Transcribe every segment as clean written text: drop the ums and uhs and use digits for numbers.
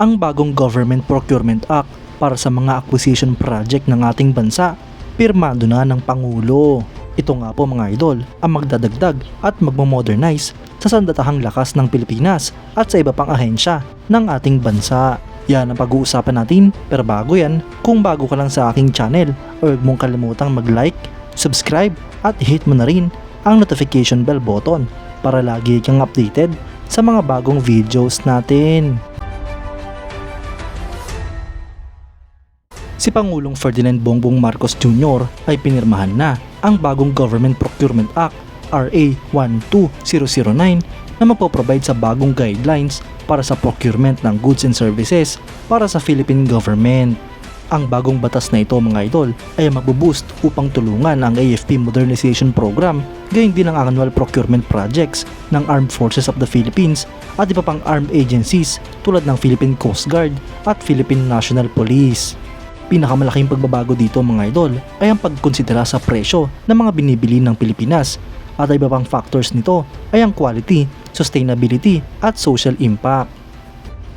ang bagong Government Procurement Act para sa mga acquisition project ng ating bansa. Pirmado na ng Pangulo. Ito nga po mga idol ang magdadagdag at magmomodernize sa sandatahang lakas ng Pilipinas at sa iba pang ahensya ng ating bansa. Yan ang pag-uusapan natin, pero bago yan, kung bago ka lang sa aking channel, huwag mong kalimutang mag-like, subscribe at hit mo na rin ang notification bell button para lagi kang updated sa mga bagong videos natin. Si Pangulong Ferdinand Bongbong Marcos Jr. ay pinirmahan na ang bagong Government Procurement Act RA 12009 na magpo-provide sa bagong guidelines para sa procurement ng goods and services para sa Philippine government. Ang bagong batas na ito mga idol ay magbuboost upang tulungan ang AFP Modernization Program, gayon din ang annual procurement projects ng Armed Forces of the Philippines at iba pang armed agencies tulad ng Philippine Coast Guard at Philippine National Police. Pinakamalaking pagbabago dito mga idol ay ang pagkonsidera sa presyo ng mga binibili ng Pilipinas at iba pang factors nito ay ang quality, sustainability at social impact.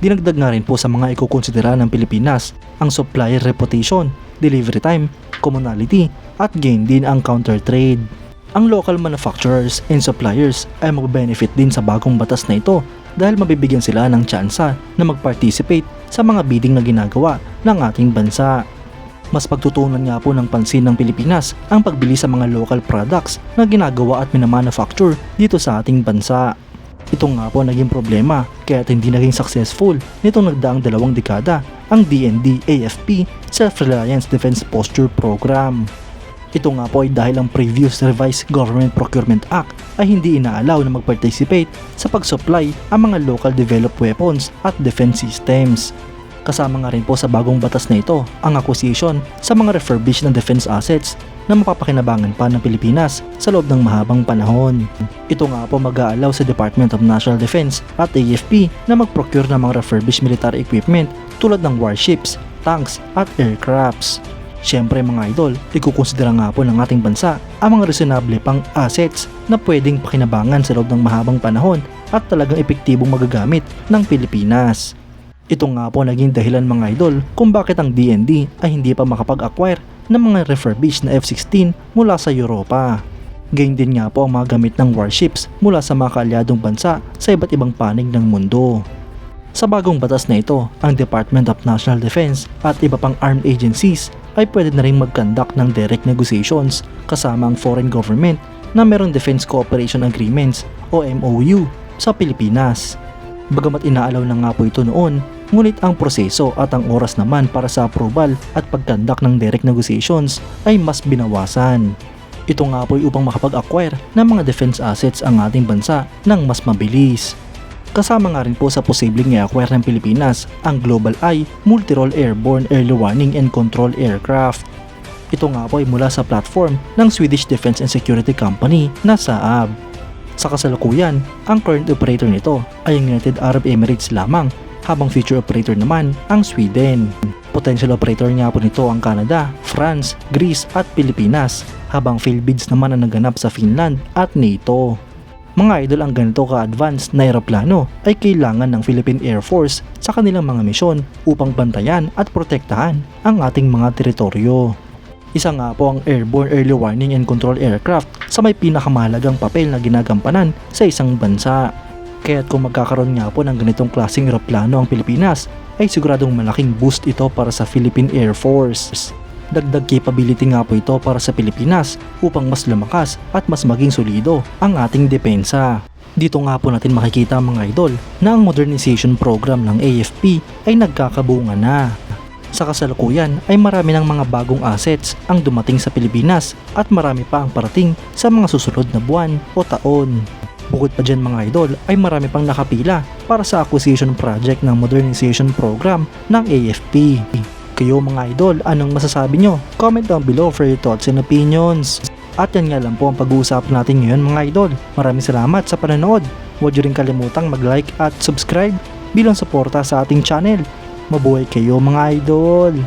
Dinagdag nga rin po sa mga ikukonsidera ng Pilipinas ang supplier reputation, delivery time, commonality at gain din ang counter trade. Ang local manufacturers and suppliers ay mag-benefit din sa bagong batas na ito dahil mabibigyan sila ng tsansa na mag-participate sa mga bidding na ginagawa ng ating bansa. Mas pagtutunan nga po ng pansin ng Pilipinas ang pagbili sa mga local products na ginagawa at minamanufacture dito sa ating bansa. Ito nga po naging problema kaya hindi naging successful nitong nagdaang 2 dekada ang DND-AFP Self-Reliance Defense Posture Program. Ito nga po ay dahil ang previous revised Government Procurement Act ay hindi inaalaw na mag-participate sa pag-supply ang mga local developed weapons at defense systems. Kasama nga rin po sa bagong batas na ito ang acquisition sa mga refurbished na defense assets na mapapakinabangan pa ng Pilipinas sa loob ng mahabang panahon. Ito nga po mag-aalaw sa Department of National Defense at AFP na mag-procure ng mga refurbished military equipment tulad ng warships, tanks at aircrafts. Siyempre mga idol, ikukonsidera nga po ng ating bansa ang mga reasonable pang assets na pwedeng pakinabangan sa loob ng mahabang panahon at talagang epektibong magagamit ng Pilipinas. Ito nga po naging dahilan mga idol kung bakit ang DND ay hindi pa makapag-acquire ng mga refurbished na F-16 mula sa Europa. Gayun din nga po ang mga gamit ng warships mula sa mga kaalyadong bansa sa iba't ibang panig ng mundo. Sa bagong batas na ito, ang Department of National Defense at iba pang armed agencies ay pwede na rin mag-conduct ng direct negotiations kasama ang foreign government na mayroong Defense Cooperation Agreements o MOU sa Pilipinas. Bagamat inaalaw na nga po ito noon, ngunit ang proseso at ang oras naman para sa approval at pag-conduct ng direct negotiations ay mas binawasan. Ito nga po ay upang makapag-acquire ng mga defense assets ang ating bansa ng mas mabilis. Kasama nga rin po sa posibleng i-acquire ng Pilipinas ang Global Eye Multi-Role Airborne Early Warning and Control Aircraft. Ito nga po ay mula sa platform ng Swedish Defense and Security Company na Saab. Sa kasalukuyan, ang current operator nito ay ang United Arab Emirates lamang habang future operator naman ang Sweden. Potential operator nga po nito ang Canada, France, Greece at Pilipinas habang field bids naman ang naganap sa Finland at NATO. Mga idol, ang ganito ka-advanced na eroplano ay kailangan ng Philippine Air Force sa kanilang mga misyon upang bantayan at protektahan ang ating mga teritoryo. Isa nga po ang Airborne Early Warning and Control Aircraft sa may pinakamahalagang papel na ginagampanan sa isang bansa. Kaya't kung magkakaroon nga po ng ganitong klaseng eroplano ang Pilipinas, ay siguradong malaking boost ito para sa Philippine Air Force. Dagdag capability nga po ito para sa Pilipinas upang mas lumakas at mas maging solido ang ating depensa. Dito nga po natin makikita mga idol na ang modernization program ng AFP ay nagkakabunga na. Sa kasalukuyan ay marami ng mga bagong assets ang dumating sa Pilipinas at marami pa ang parating sa mga susunod na buwan o taon. Bukod pa dyan mga idol ay marami pang nakapila para sa acquisition project ng modernization program ng AFP. Kayo mga idol, anong masasabi nyo? Comment down below for your thoughts and opinions. At yan nga lang po ang pag-uusapan natin ngayon mga idol. Maraming salamat sa panonood. Huwag nyo rin kalimutang mag-like at subscribe bilang suporta sa ating channel. Mabuhay kayo mga idol!